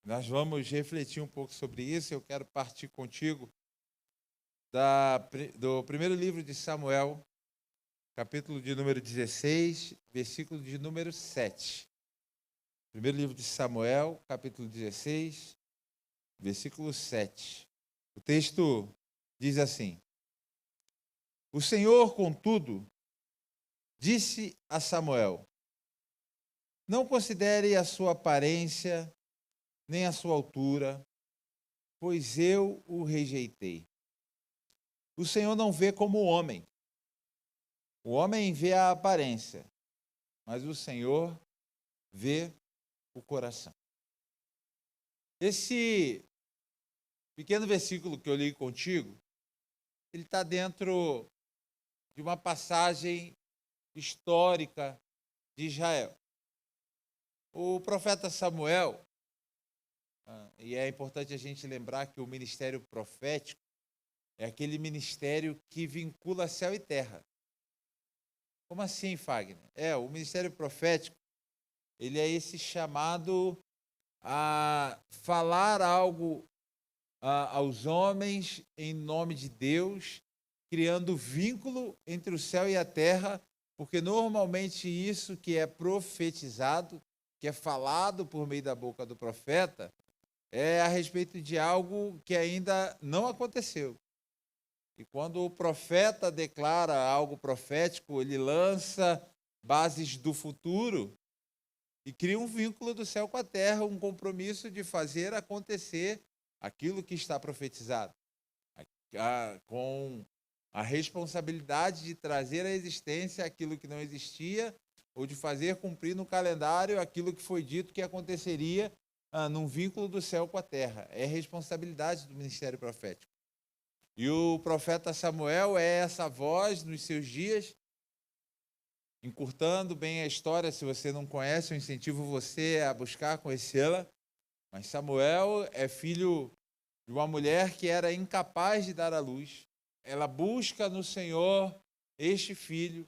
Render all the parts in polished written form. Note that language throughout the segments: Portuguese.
Nós vamos refletir um pouco sobre isso. Eu quero partir contigo do primeiro livro de Samuel, capítulo de número 16, versículo de número 7. Primeiro livro de Samuel, capítulo 16, versículo 7. O texto diz assim: O Senhor, contudo, disse a Samuel: Não considere a sua aparência, nem a sua altura, pois eu o rejeitei. O Senhor não vê como o homem. O homem vê a aparência, mas o Senhor vê o coração. Esse pequeno versículo que eu li contigo, ele está dentro de uma passagem histórica de Israel. O profeta Samuel, e é importante a gente lembrar que o ministério profético é aquele ministério que vincula céu e terra. Como assim, Fagner? O ministério profético, ele é esse chamado a falar algo aos homens em nome de Deus, criando vínculo entre o céu e a terra, porque normalmente isso que é profetizado, que é falado por meio da boca do profeta, é a respeito de algo que ainda não aconteceu. E quando o profeta declara algo profético, ele lança bases do futuro e cria um vínculo do céu com a terra, um compromisso de fazer acontecer aquilo que está profetizado, com a responsabilidade de trazer à existência aquilo que não existia, ou de fazer cumprir no calendário aquilo que foi dito que aconteceria num vínculo do céu com a terra. É responsabilidade do ministério profético. E o profeta Samuel é essa voz nos seus dias, encurtando bem a história. Se você não conhece, eu incentivo você a buscar conhecê-la. Mas Samuel é filho de uma mulher que era incapaz de dar à luz. Ela busca no Senhor este filho.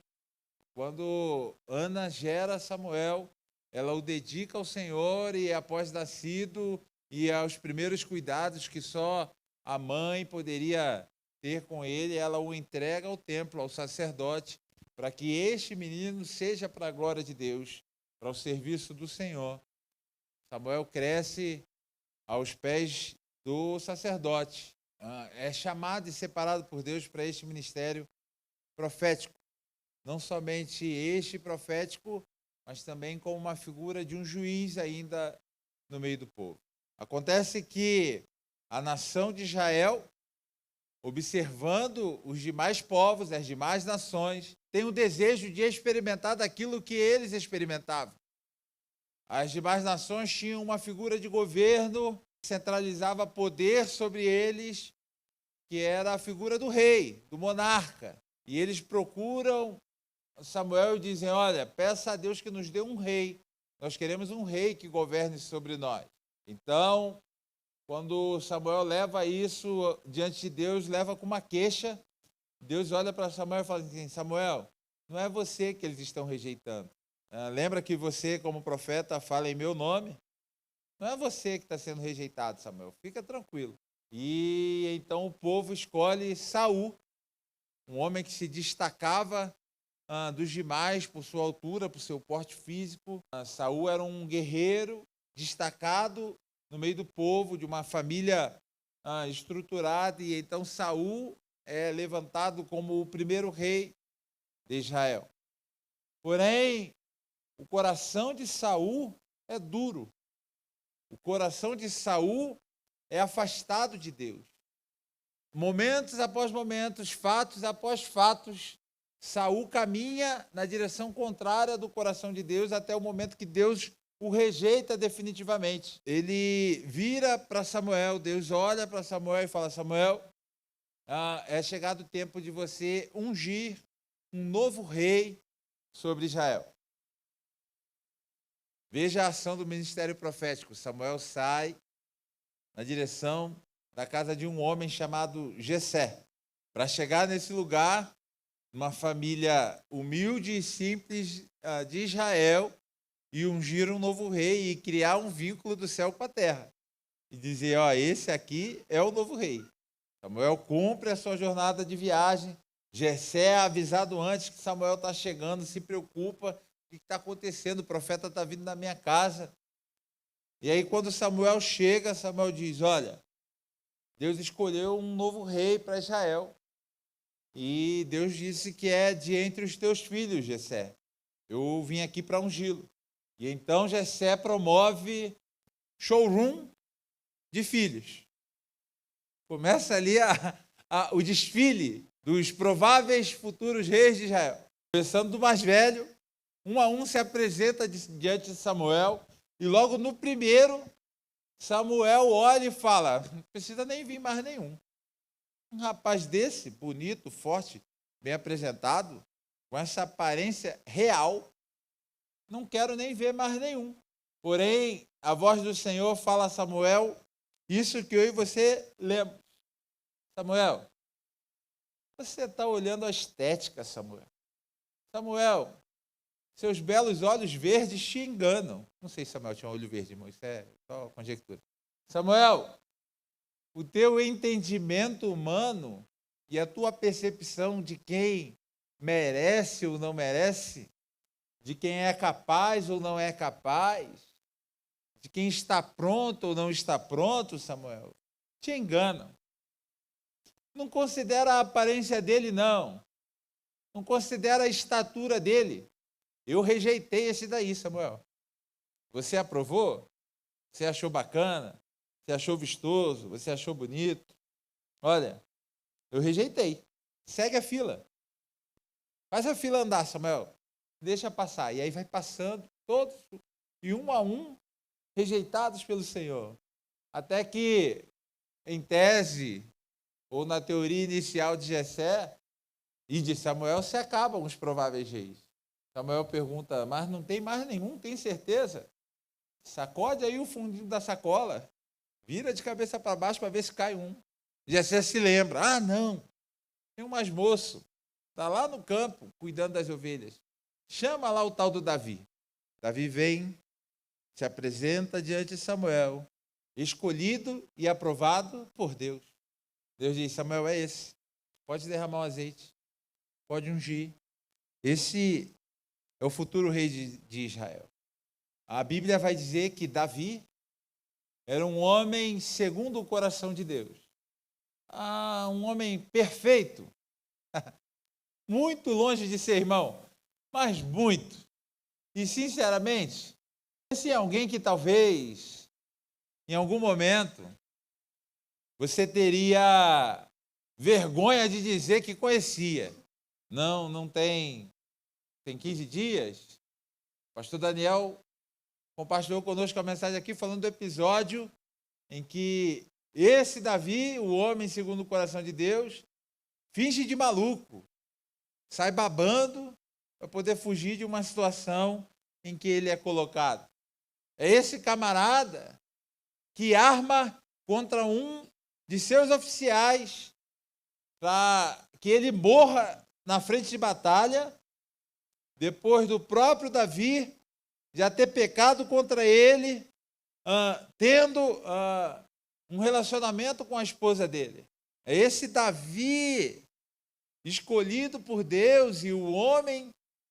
Quando Ana gera Samuel, ela o dedica ao Senhor e após nascido e aos primeiros cuidados que só a mãe poderia ter com ele, ela o entrega ao templo, ao sacerdote, para que este menino seja para a glória de Deus, para o serviço do Senhor. Samuel cresce aos pés do sacerdote. É chamado e separado por Deus para este ministério profético. Não somente este profético, mas também como uma figura de um juiz ainda no meio do povo. Acontece que a nação de Israel, observando os demais povos, as demais nações, tem o desejo de experimentar daquilo que eles experimentavam. As demais nações tinham uma figura de governo que centralizava poder sobre eles, que era a figura do rei, do monarca. E eles procuram Samuel e dizem: olha, peça a Deus que nos dê um rei. Nós queremos um rei que governe sobre nós. Então, quando Samuel leva isso diante de Deus, leva com uma queixa, Deus olha para Samuel e fala assim: Samuel, não é você que eles estão rejeitando. Lembra que você, como profeta, fala em meu nome? Não é você que está sendo rejeitado, Samuel. Fica tranquilo. E então o povo escolhe Saul, um homem que se destacava dos demais por sua altura, por seu porte físico. Saul era um guerreiro destacado no meio do povo, de uma família estruturada, e então Saul é levantado como o primeiro rei de Israel. Porém, o coração de Saul é duro. O coração de Saul é afastado de Deus. Momentos após momentos, fatos após fatos, Saul caminha na direção contrária do coração de Deus até o momento que Deus o rejeita definitivamente. Ele vira para Samuel, Deus olha para Samuel e fala: Samuel, é chegado o tempo de você ungir um novo rei sobre Israel. Veja a ação do ministério profético. Samuel sai na direção da casa de um homem chamado Jessé, para chegar nesse lugar, uma família humilde e simples de Israel, e ungir um novo rei e criar um vínculo do céu com a terra. e dizer, ó, esse aqui é o novo rei. Samuel cumpre a sua jornada de viagem. Jessé é avisado antes que Samuel está chegando, se preocupa, o que está acontecendo, o profeta está vindo na minha casa. E aí quando Samuel chega, Samuel diz, olha, Deus escolheu um novo rei para Israel. E Deus disse que é de entre os teus filhos, Jessé. Eu vim aqui para ungí-lo. E então Jessé promove showroom de filhos. Começa ali o desfile dos prováveis futuros reis de Israel. Começando do mais velho, um a um se apresenta diante de Samuel. E logo no primeiro, Samuel olha e fala, não precisa nem vir mais nenhum. Um rapaz desse, bonito, forte, bem apresentado, com essa aparência real, não quero nem ver mais nenhum. Porém, a voz do Senhor fala a Samuel, isso que eu e você lemos. Samuel, você está olhando a estética, Samuel. Samuel, seus belos olhos verdes te enganam. Não sei se Samuel tinha olho verde, irmão, isso é só conjectura. Samuel, o teu entendimento humano e a tua percepção de quem merece ou não merece, de quem é capaz ou não é capaz, de quem está pronto ou não está pronto, Samuel, te enganam. Não considera a aparência dele, não. Não considera a estatura dele. Eu rejeitei esse daí, Samuel. Você aprovou? Você achou bacana? Você achou vistoso? Você achou bonito? Olha, eu rejeitei. Segue a fila. Faz a fila andar, Samuel. Deixa passar. E aí vai passando todos, e um a um, rejeitados pelo Senhor. Até que, em tese, ou na teoria inicial de Jessé e de Samuel, se acabam os prováveis reis. Samuel pergunta, mas não tem mais nenhum, tem certeza? Sacode aí o fundinho da sacola. Vira de cabeça para baixo para ver se cai um. Jessé se lembra. Ah, não. Tem um mais moço. Está lá no campo, cuidando das ovelhas. Chama lá o tal do Davi. Davi vem, se apresenta diante de Samuel, escolhido e aprovado por Deus. Deus diz, Samuel é esse. Pode derramar o azeite. Pode ungir. Esse é o futuro rei de Israel. A Bíblia vai dizer que Davi era um homem segundo o coração de Deus. Um homem perfeito. Muito longe de ser irmão, mas muito. E, sinceramente, esse é alguém que talvez, em algum momento, você teria vergonha de dizer que conhecia. Não tem 15 dias. O pastor Daniel compartilhou conosco a mensagem aqui falando do episódio em que esse Davi, o homem segundo o coração de Deus, finge de maluco, sai babando para poder fugir de uma situação em que ele é colocado. É esse camarada que arma contra um de seus oficiais para que ele morra na frente de batalha, depois do próprio Davi já ter pecado contra ele, tendo um relacionamento com a esposa dele. É esse Davi, escolhido por Deus e o homem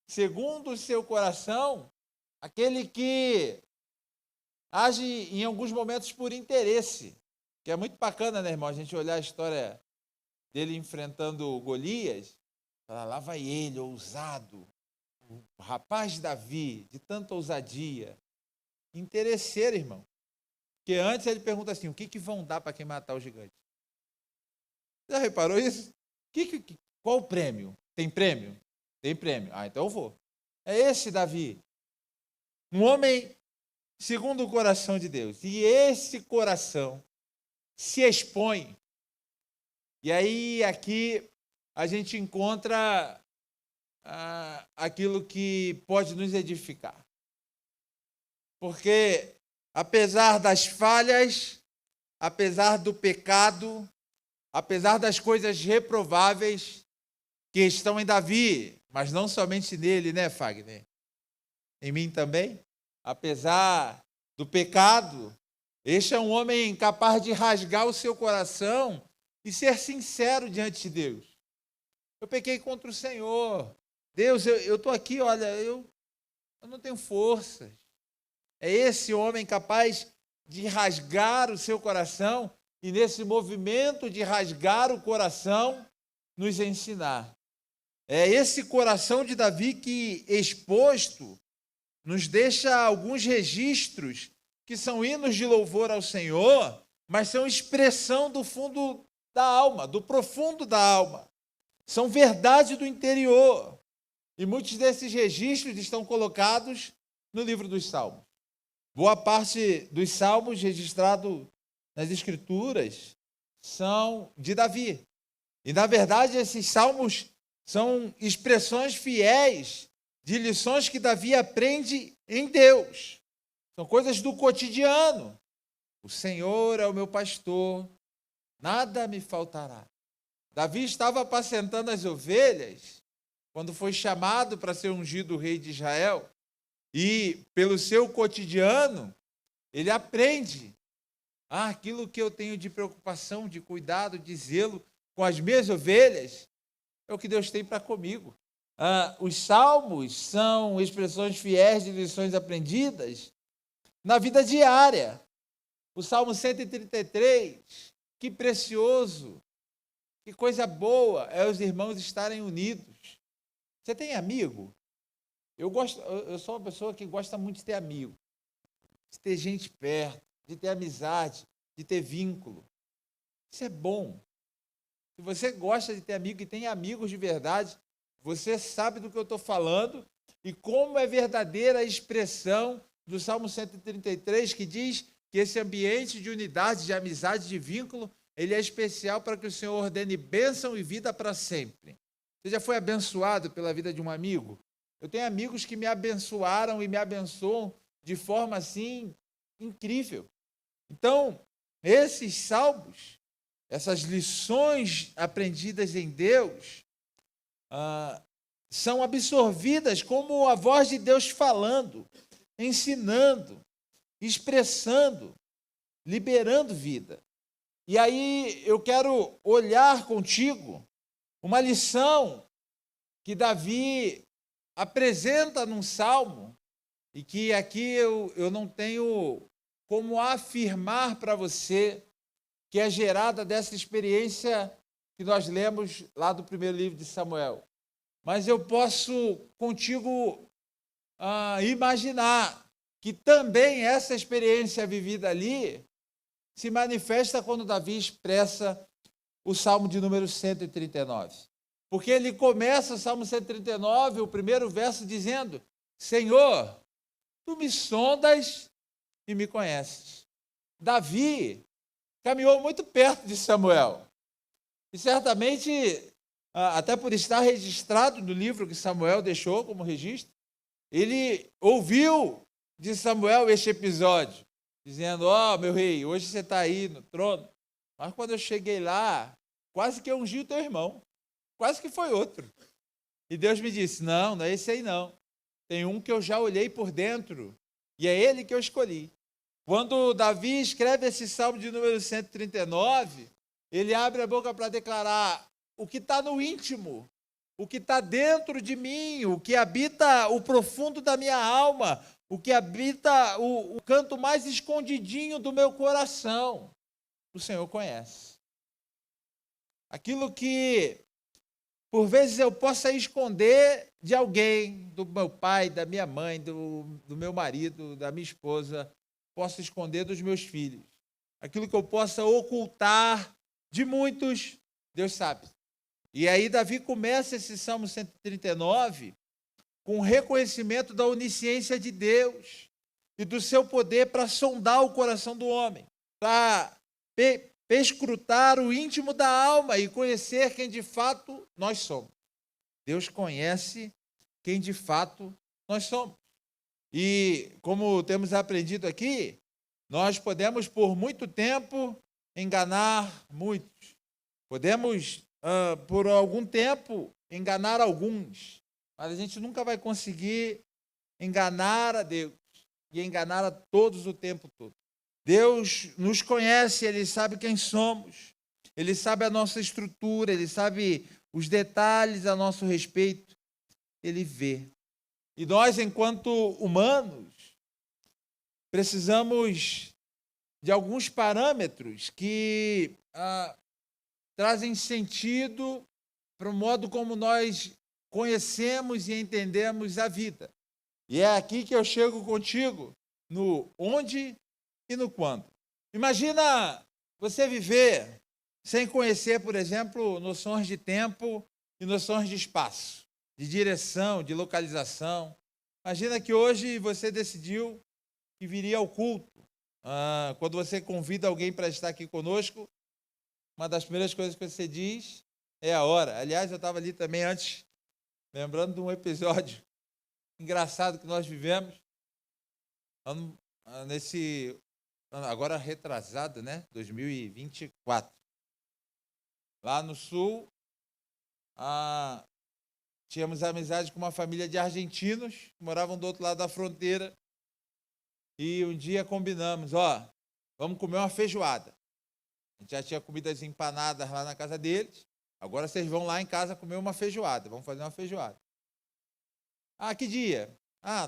segundo o seu coração, aquele que age em alguns momentos por interesse, que é muito bacana, né, irmão? A gente olhar a história dele enfrentando Golias, falar, lá vai ele, ousado, o rapaz Davi, de tanta ousadia. Interesseiro, irmão. Porque antes ele pergunta assim, o que vão dar para quem matar o gigante? Já reparou isso? Qual o prêmio? Tem prêmio? Tem prêmio. Então eu vou. É esse Davi. Um homem segundo o coração de Deus. E esse coração se expõe. E aí aqui a gente encontra aquilo que pode nos edificar. Porque apesar das falhas, apesar do pecado, apesar das coisas reprováveis que estão em Davi, mas não somente nele, né, Fagner? Em mim também. Apesar do pecado, Este é um homem capaz de rasgar o seu coração e ser sincero diante de Deus. Eu pequei contra o Senhor. Deus, eu estou aqui, olha, eu não tenho forças. É esse homem capaz de rasgar o seu coração e, nesse movimento de rasgar o coração, nos ensinar. É esse coração de Davi que, exposto, nos deixa alguns registros que são hinos de louvor ao Senhor, mas são expressão do fundo da alma, do profundo da alma. São verdade do interior. E muitos desses registros estão colocados no livro dos Salmos. Boa parte dos salmos registrados nas Escrituras são de Davi. E, na verdade, esses salmos são expressões fiéis de lições que Davi aprende em Deus. São coisas do cotidiano. O Senhor é o meu pastor, nada me faltará. Davi estava apacentando as ovelhas quando foi chamado para ser ungido rei de Israel. E, pelo seu cotidiano, ele aprende aquilo que eu tenho de preocupação, de cuidado, de zelo com as minhas ovelhas, é o que Deus tem para comigo. Os salmos são expressões fiéis de lições aprendidas na vida diária. O Salmo 133, que precioso, que coisa boa é os irmãos estarem unidos. Você tem amigo? Eu sou uma pessoa que gosta muito de ter amigo, de ter gente perto, de ter amizade, de ter vínculo. Isso é bom. Se você gosta de ter amigo e tem amigos de verdade, você sabe do que eu estou falando e como é verdadeira a expressão do Salmo 133, que diz que esse ambiente de unidade, de amizade, de vínculo, ele é especial para que o Senhor ordene bênção e vida para sempre. Você já foi abençoado pela vida de um amigo? Eu tenho amigos que me abençoaram e me abençoam de forma assim incrível. Então, esses salmos, essas lições aprendidas em Deus, são absorvidas como a voz de Deus falando, ensinando, expressando, liberando vida. E aí eu quero olhar contigo uma lição que Davi apresenta num salmo, e que aqui eu não tenho como afirmar para você que é gerada dessa experiência que nós lemos lá do primeiro livro de Samuel. Mas eu posso contigo imaginar que também essa experiência vivida ali se manifesta quando Davi expressa o Salmo de número 139. Porque ele começa o Salmo 139, o primeiro verso, dizendo: Senhor, tu me sondas e me conheces. Davi caminhou muito perto de Samuel. E certamente, até por estar registrado no livro que Samuel deixou como registro, ele ouviu de Samuel este episódio, dizendo: meu rei, hoje você está aí no trono, mas quando eu cheguei lá, quase que eu ungi o teu irmão. Quase que foi outro. E Deus me disse: não é esse aí não. Tem um que eu já olhei por dentro, e é ele que eu escolhi. Quando Davi escreve esse Salmo de número 139, ele abre a boca para declarar o que está no íntimo, o que está dentro de mim, o que habita o profundo da minha alma, o que habita o canto mais escondidinho do meu coração. O Senhor conhece. Aquilo que por vezes eu possa esconder de alguém, do meu pai, da minha mãe, do meu marido, da minha esposa, posso esconder dos meus filhos. Aquilo que eu possa ocultar de muitos, Deus sabe. E aí Davi começa esse Salmo 139 com o reconhecimento da onisciência de Deus e do seu poder para sondar o coração do homem, para perscrutar o íntimo da alma e conhecer quem de fato nós somos. Deus conhece quem de fato nós somos. E como temos aprendido aqui, nós podemos por muito tempo enganar muitos. Podemos, por algum tempo, enganar alguns. Mas a gente nunca vai conseguir enganar a Deus e enganar a todos o tempo todo. Deus nos conhece, Ele sabe quem somos, Ele sabe a nossa estrutura, Ele sabe os detalhes a nosso respeito, Ele vê. E nós, enquanto humanos, precisamos de alguns parâmetros que trazem sentido para o modo como nós conhecemos e entendemos a vida. E é aqui que eu chego contigo, no onde e no quando. Imagina você viver sem conhecer, por exemplo, noções de tempo e noções de espaço, de direção, de localização. Imagina que hoje você decidiu que viria ao culto. Quando você convida alguém para estar aqui conosco, uma das primeiras coisas que você diz é a hora. Aliás, eu estava ali também antes, lembrando de um episódio engraçado que nós vivemos, agora retrasado, né? 2024. Lá no Sul, tínhamos amizade com uma família de argentinos, que moravam do outro lado da fronteira, e um dia combinamos, vamos comer uma feijoada. A gente já tinha comido as empanadas lá na casa deles, agora vocês vão lá em casa comer uma feijoada, vamos fazer uma feijoada. Que dia?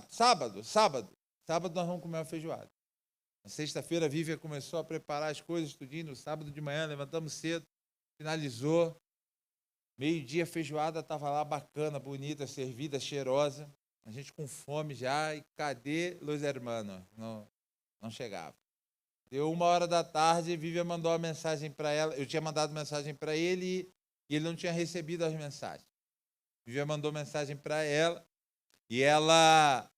Sábado. Sábado nós vamos comer uma feijoada. Na sexta-feira a Vívia começou a preparar as coisas, tudinho. No sábado de manhã, levantamos cedo, finalizou. Meio-dia a feijoada estava lá bacana, bonita, servida, cheirosa. A gente com fome já, e cadê Los Hermanos? Não chegava. Deu 1h da tarde, Vívia mandou uma mensagem para ela. Eu tinha mandado mensagem para ele e ele não tinha recebido as mensagens. Vívia mandou mensagem para ela e ela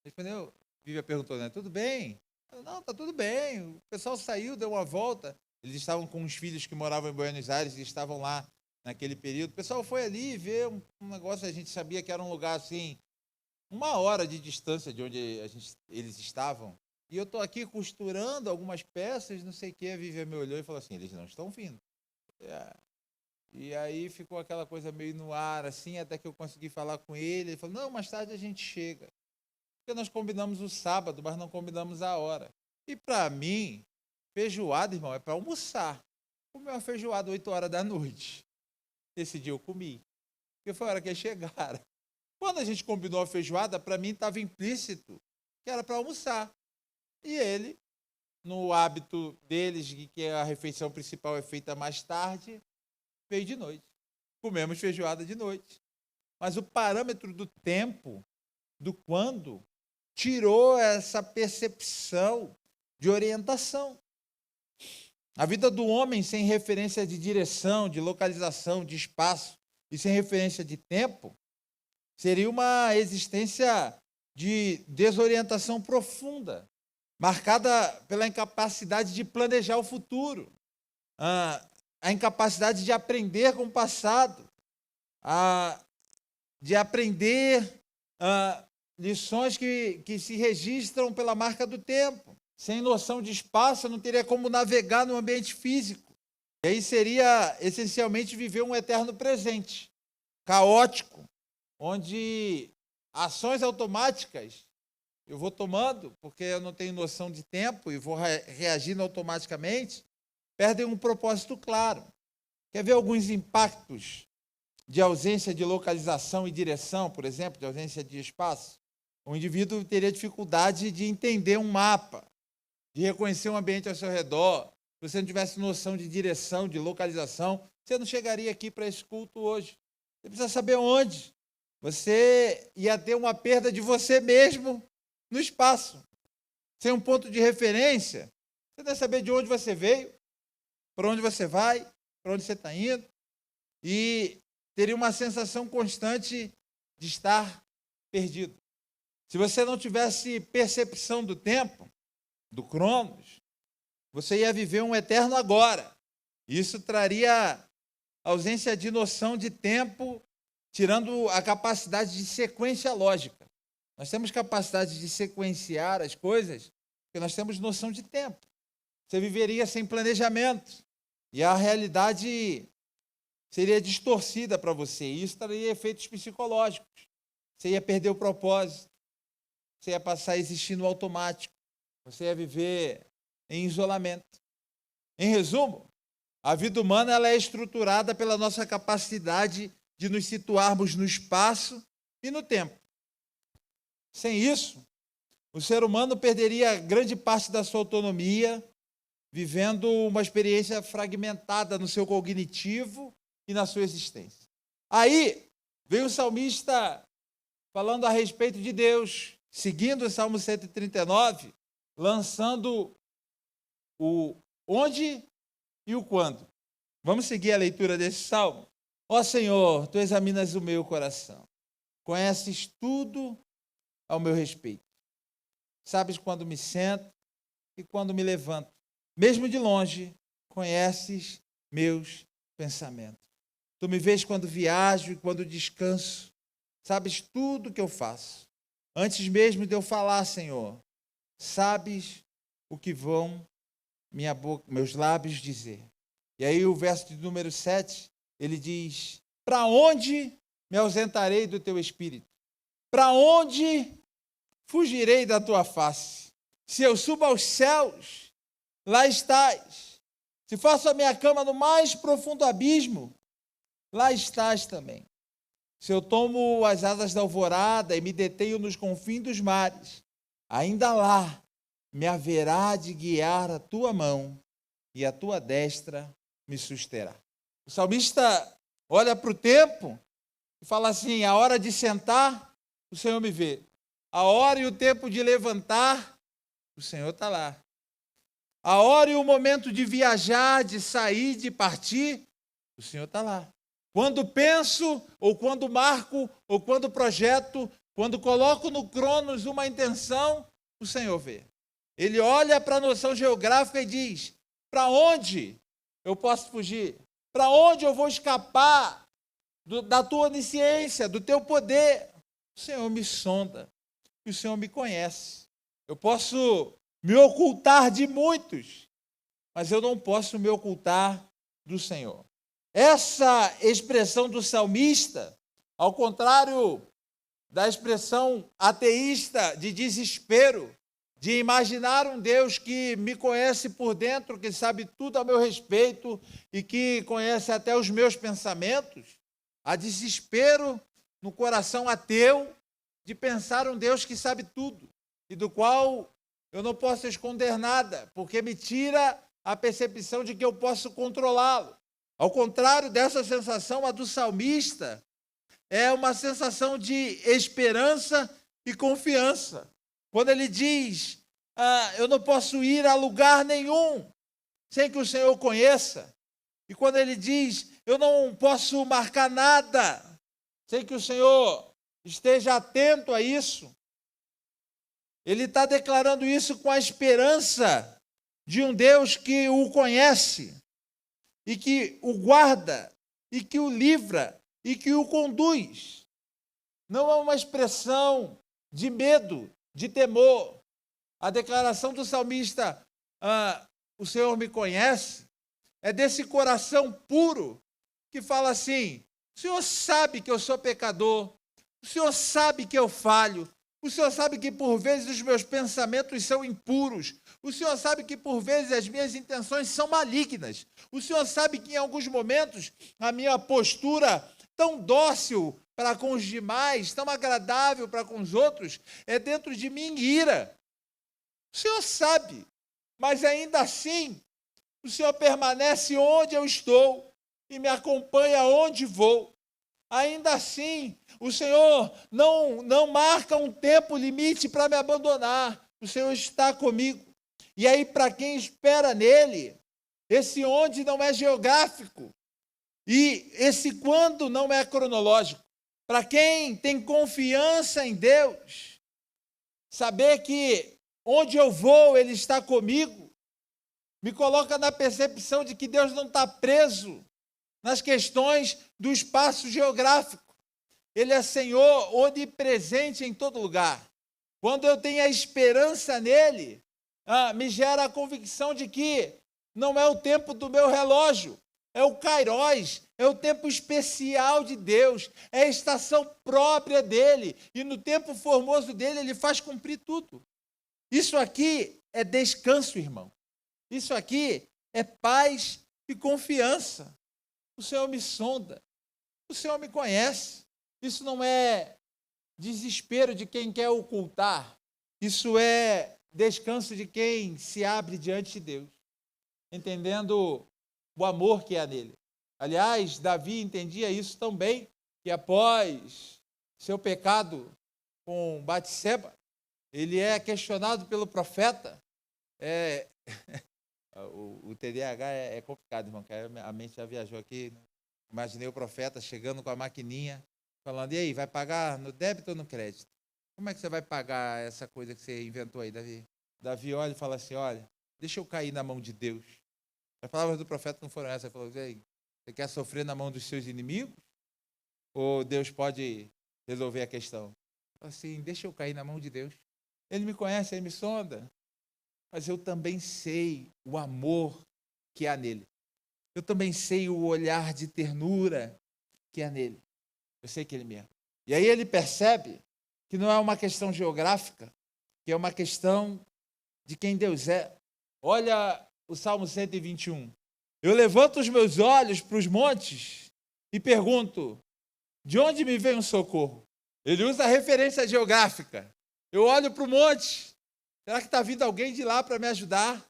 respondeu. Vívia perguntou, né? Tudo bem? Ela, não, tá tudo bem. O pessoal saiu, deu uma volta. Eles estavam com os filhos que moravam em Buenos Aires e estavam lá naquele período. O pessoal foi ali ver um negócio, a gente sabia que era um lugar assim, 1 hora de distância de onde eles estavam. E eu estou aqui costurando algumas peças, não sei o que. A Vívia me olhou e falou assim, eles não estão vindo. E aí ficou aquela coisa meio no ar, assim, até que eu consegui falar com ele. Ele falou, não, mais tarde a gente chega. Porque nós combinamos o sábado, mas não combinamos a hora. E para mim, feijoada, irmão, é para almoçar. Comi uma feijoada 8 horas da noite. Esse dia eu comi. Porque foi a hora que eles chegaram. Quando a gente combinou a feijoada, para mim estava implícito que era para almoçar. E ele, no hábito deles, de que a refeição principal é feita mais tarde, veio de noite. Comemos feijoada de noite. Mas o parâmetro do tempo, do quando, tirou essa percepção de orientação. A vida do homem sem referência de direção, de localização, de espaço e sem referência de tempo, seria uma existência de desorientação profunda, marcada pela incapacidade de planejar o futuro, a incapacidade de aprender com o passado, de aprender lições que se registram pela marca do tempo. Sem noção de espaço, não teria como navegar no ambiente físico. E aí seria, essencialmente, viver um eterno presente, caótico, onde ações automáticas eu vou tomando, porque eu não tenho noção de tempo e vou reagindo automaticamente, perdem um propósito claro. Quer ver alguns impactos de ausência de localização e direção, por exemplo, de ausência de espaço? O indivíduo teria dificuldade de entender um mapa, de reconhecer um ambiente ao seu redor. Se você não tivesse noção de direção, de localização, você não chegaria aqui para esse culto hoje. Você precisa saber onde. Você ia ter uma perda de você mesmo no espaço. Sem um ponto de referência, você deve saber de onde você veio, para onde você vai, para onde você está indo, e teria uma sensação constante de estar perdido. Se você não tivesse percepção do tempo, do cronos, você ia viver um eterno agora. Isso traria ausência de noção de tempo, tirando a capacidade de sequência lógica. Nós temos capacidade de sequenciar as coisas porque nós temos noção de tempo. Você viveria sem planejamento e a realidade seria distorcida para você. E isso traria efeitos psicológicos. Você ia perder o propósito. Você ia passar a existir no automático. Você ia viver em isolamento. Em resumo, a vida humana ela é estruturada pela nossa capacidade de nos situarmos no espaço e no tempo. Sem isso, o ser humano perderia grande parte da sua autonomia, vivendo uma experiência fragmentada no seu cognitivo e na sua existência. Aí, vem o salmista falando a respeito de Deus, seguindo o Salmo 139, lançando o onde e o quando. Vamos seguir a leitura desse salmo? Ó Senhor, tu examinas o meu coração, conheces tudo ao meu respeito. Sabes quando me sento e quando me levanto. Mesmo de longe, conheces meus pensamentos. Tu me vês quando viajo e quando descanso. Sabes tudo que eu faço. Antes mesmo de eu falar, Senhor, sabes o que vão meus lábios dizer. E aí o verso de número 7, ele diz: para onde me ausentarei do teu espírito? Para onde fugirei da tua face? Se eu subo aos céus, lá estás. Se faço a minha cama no mais profundo abismo, lá estás também. Se eu tomo as asas da alvorada e me detenho nos confins dos mares, ainda lá me haverá de guiar a tua mão e a tua destra me susterá. O salmista olha para o tempo e fala assim: a hora de sentar, o Senhor me vê. A hora e o tempo de levantar, o Senhor está lá. A hora e o momento de viajar, de sair, de partir, o Senhor está lá. Quando penso, ou quando marco, ou quando projeto, quando coloco no Cronos uma intenção, o Senhor vê. Ele olha para a noção geográfica e diz: para onde eu posso fugir? Para onde eu vou escapar da tua onisciência, do teu poder? O Senhor me sonda e o Senhor me conhece. Eu posso me ocultar de muitos, mas eu não posso me ocultar do Senhor. Essa expressão do salmista, ao contrário da expressão ateísta de desespero, de imaginar um Deus que me conhece por dentro, que sabe tudo a meu respeito e que conhece até os meus pensamentos, há desespero no coração ateu de pensar um Deus que sabe tudo e do qual eu não posso esconder nada, porque me tira a percepção de que eu posso controlá-lo. Ao contrário dessa sensação, a do salmista é uma sensação de esperança e confiança. Quando ele diz: eu não posso ir a lugar nenhum sem que o Senhor conheça. E quando ele diz: eu não posso marcar nada sem que o Senhor esteja atento a isso. Ele está declarando isso com a esperança de um Deus que o conhece e que o guarda e que o livra e que o conduz. Não é uma expressão de medo, de temor. A declaração do salmista, o Senhor me conhece, é desse coração puro que fala assim: o Senhor sabe que eu sou pecador, o Senhor sabe que eu falho, o Senhor sabe que por vezes os meus pensamentos são impuros, o Senhor sabe que por vezes as minhas intenções são malignas, o Senhor sabe que em alguns momentos a minha postura tão dócil para com os demais, tão agradável para com os outros, é dentro de mim ira. O Senhor sabe, mas ainda assim, o Senhor permanece onde eu estou e me acompanha onde vou. Ainda assim, o Senhor não marca um tempo limite para me abandonar. O Senhor está comigo. E aí, para quem espera nele, esse onde não é geográfico e esse quando não é cronológico. Para quem tem confiança em Deus, saber que onde eu vou, Ele está comigo, me coloca na percepção de que Deus não está preso nas questões do espaço geográfico. Ele é Senhor onipresente em todo lugar. Quando eu tenho a esperança nele, me gera a convicção de que não é o tempo do meu relógio, é o Kairos, é o tempo especial de Deus, é a estação própria dele, e no tempo formoso dele ele faz cumprir tudo. Isso aqui é descanso, irmão. Isso aqui é paz e confiança. O Senhor me sonda, o Senhor me conhece. Isso não é desespero de quem quer ocultar. Isso é descanso de quem se abre diante de Deus, entendendo o amor que há nele. Aliás, Davi entendia isso tão bem, que após seu pecado com Batseba, ele é questionado pelo profeta. O TDAH é complicado, irmão, que a mente já viajou aqui. Imaginei o profeta chegando com a maquininha, falando, e aí, vai pagar no débito ou no crédito? Como é que você vai pagar essa coisa que você inventou aí, Davi? Davi olha e fala assim, olha, deixa eu cair na mão de Deus. As palavras do profeta não foram essas. Ele falou, ei, você quer sofrer na mão dos seus inimigos? Ou Deus pode resolver a questão? Assim, deixa eu cair na mão de Deus. Ele me conhece, ele me sonda. Mas eu também sei o amor que há nele. Eu também sei o olhar de ternura que há nele. Eu sei que ele me ama. E aí ele percebe que não é uma questão geográfica, que é uma questão de quem Deus é. Olha o Salmo 121. Eu levanto os meus olhos para os montes e pergunto, de onde me vem o socorro? Ele usa a referência geográfica. Eu olho para o monte. Será que está vindo alguém de lá para me ajudar?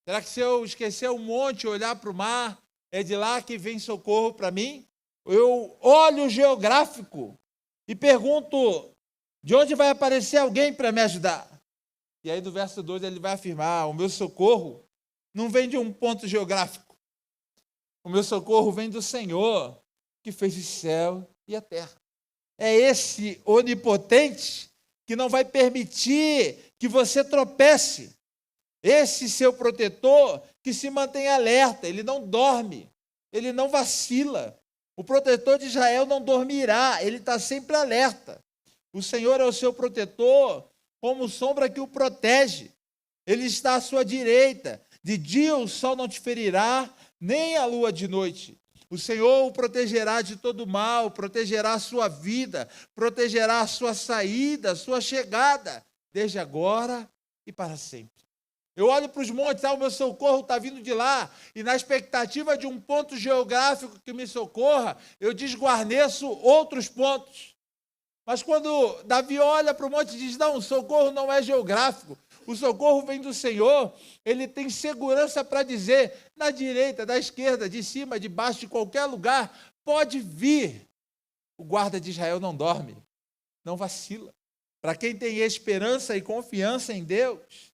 Será que se eu esquecer o monte e olhar para o mar, é de lá que vem socorro para mim? Eu olho o geográfico e pergunto, de onde vai aparecer alguém para me ajudar? E aí no verso 2 ele vai afirmar, o meu socorro não vem de um ponto geográfico. O meu socorro vem do Senhor, que fez o céu e a terra. É esse onipotente que não vai permitir que você tropece. Esse seu protetor que se mantém alerta, ele não dorme, ele não vacila. O protetor de Israel não dormirá, ele está sempre alerta. O Senhor é o seu protetor, como sombra que o protege. Ele está à sua direita. De dia o sol não te ferirá, nem a lua de noite. O Senhor o protegerá de todo mal, protegerá a sua vida, protegerá a sua saída, a sua chegada, desde agora e para sempre. Eu olho para os montes, o meu socorro está vindo de lá, e na expectativa de um ponto geográfico que me socorra, eu desguarneço outros pontos. Mas quando Davi olha para o monte e diz, não, o socorro não é geográfico, o socorro vem do Senhor, ele tem segurança para dizer, na direita, da esquerda, de cima, de baixo, de qualquer lugar, pode vir. O guarda de Israel não dorme, não vacila. Para quem tem esperança e confiança em Deus,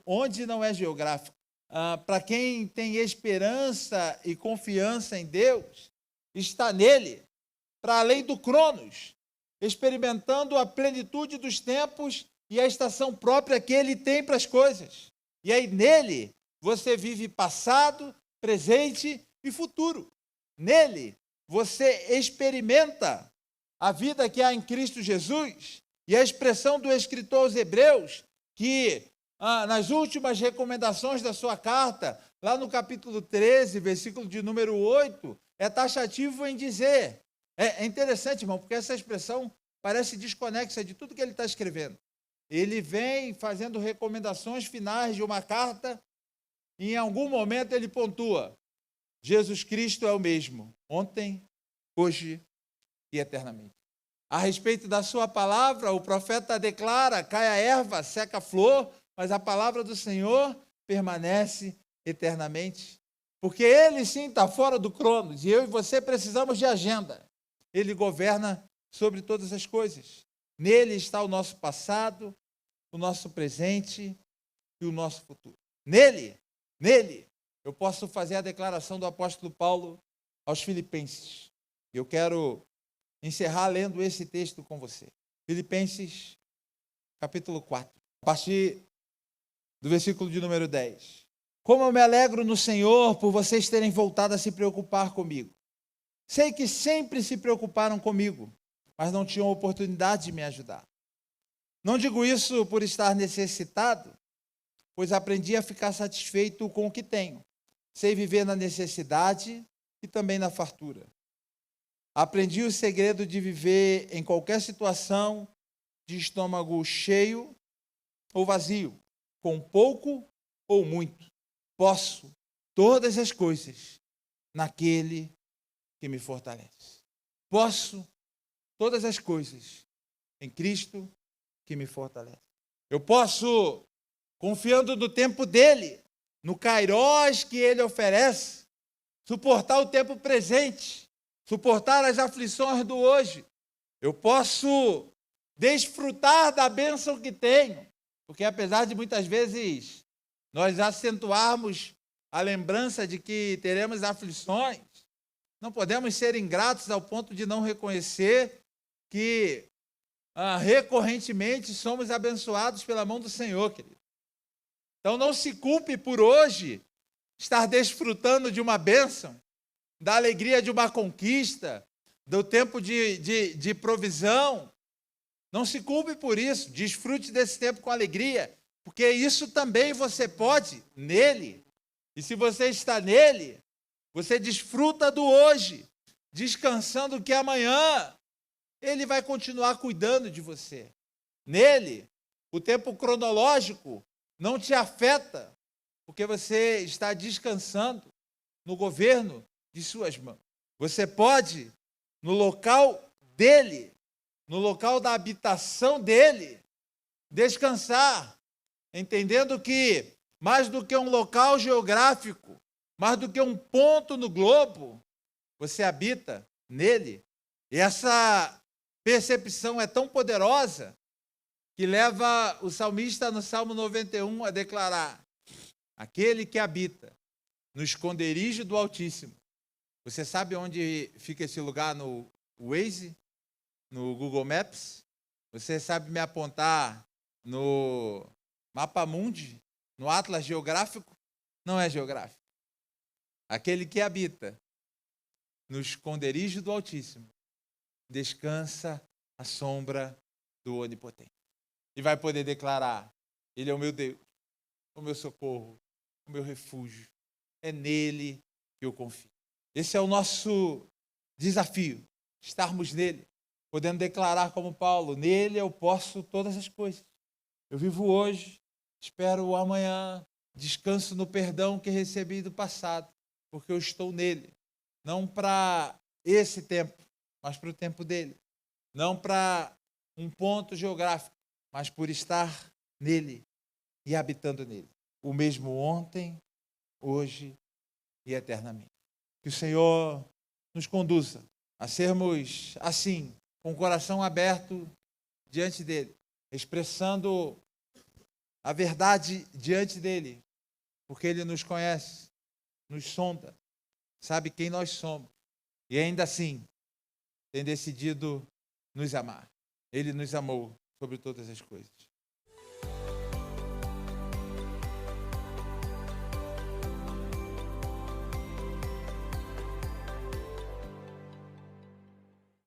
onde não é geográfico, para quem tem esperança e confiança em Deus, está nele, para além do Cronos, experimentando a plenitude dos tempos e a estação própria que ele tem para as coisas. E aí nele você vive passado, presente e futuro. Nele você experimenta a vida que há em Cristo Jesus. E a expressão do escritor aos Hebreus, que nas últimas recomendações da sua carta, lá no capítulo 13, versículo de número 8, é taxativo em dizer. É interessante, irmão, porque essa expressão parece desconexa de tudo que ele está escrevendo. Ele vem fazendo recomendações finais de uma carta e em algum momento ele pontua, Jesus Cristo é o mesmo, ontem, hoje e eternamente. A respeito da sua palavra, o profeta declara, cai a erva, seca a flor, mas a palavra do Senhor permanece eternamente. Porque ele sim está fora do cronos, e eu e você precisamos de agenda. Ele governa sobre todas as coisas. Nele está o nosso passado, o nosso presente e o nosso futuro. Nele, eu posso fazer a declaração do apóstolo Paulo aos Filipenses. Eu quero encerrar lendo esse texto com você. Filipenses, capítulo 4, a partir do versículo de número 10. Como eu me alegro no Senhor por vocês terem voltado a se preocupar comigo. Sei que sempre se preocuparam comigo, mas não tinham oportunidade de me ajudar. Não digo isso por estar necessitado, pois aprendi a ficar satisfeito com o que tenho. Sei viver na necessidade e também na fartura. Aprendi o segredo de viver em qualquer situação, de estômago cheio ou vazio, com pouco ou muito, posso todas as coisas naquele que me fortalece. Posso todas as coisas em Cristo que me fortalece. Eu posso, confiando no tempo dele, no kairós que ele oferece, suportar o tempo presente, suportar as aflições do hoje. Eu posso desfrutar da bênção que tenho, porque apesar de muitas vezes nós acentuarmos a lembrança de que teremos aflições, não podemos ser ingratos ao ponto de não reconhecer que recorrentemente somos abençoados pela mão do Senhor, querido. Então não se culpe por hoje estar desfrutando de uma bênção, da alegria de uma conquista, do tempo de provisão. Não se culpe por isso, desfrute desse tempo com alegria, porque isso também você pode nele. E se você está nele, você desfruta do hoje, descansando que amanhã ele vai continuar cuidando de você. Nele, o tempo cronológico não te afeta, porque você está descansando no governo de suas mãos. Você pode, no local dele, no local da habitação dele, descansar, entendendo que, mais do que um local geográfico, mais do que um ponto no globo, você habita nele. E essa percepção é tão poderosa que leva o salmista no Salmo 91 a declarar: aquele que habita no esconderijo do Altíssimo. Você sabe onde fica esse lugar no Waze, no Google Maps? Você sabe me apontar no Mapa Mundi, no Atlas Geográfico? Não é geográfico. Aquele que habita no esconderijo do Altíssimo descansa à sombra do Onipotente. E vai poder declarar: ele é o meu Deus, o meu socorro, o meu refúgio. É nele que eu confio. Esse é o nosso desafio, estarmos nele, podendo declarar como Paulo: nele eu posso todas as coisas. Eu vivo hoje, espero o amanhã, descanso no perdão que recebi do passado, porque eu estou nele. Não para esse tempo, mas para o tempo dele. Não para um ponto geográfico, mas por estar nele e habitando nele. O mesmo ontem, hoje e eternamente. Que o Senhor nos conduza a sermos assim, com o coração aberto diante dele, expressando a verdade diante dele, porque ele nos conhece, nos sonda, sabe quem nós somos e ainda assim tem decidido nos amar. Ele nos amou sobre todas as coisas.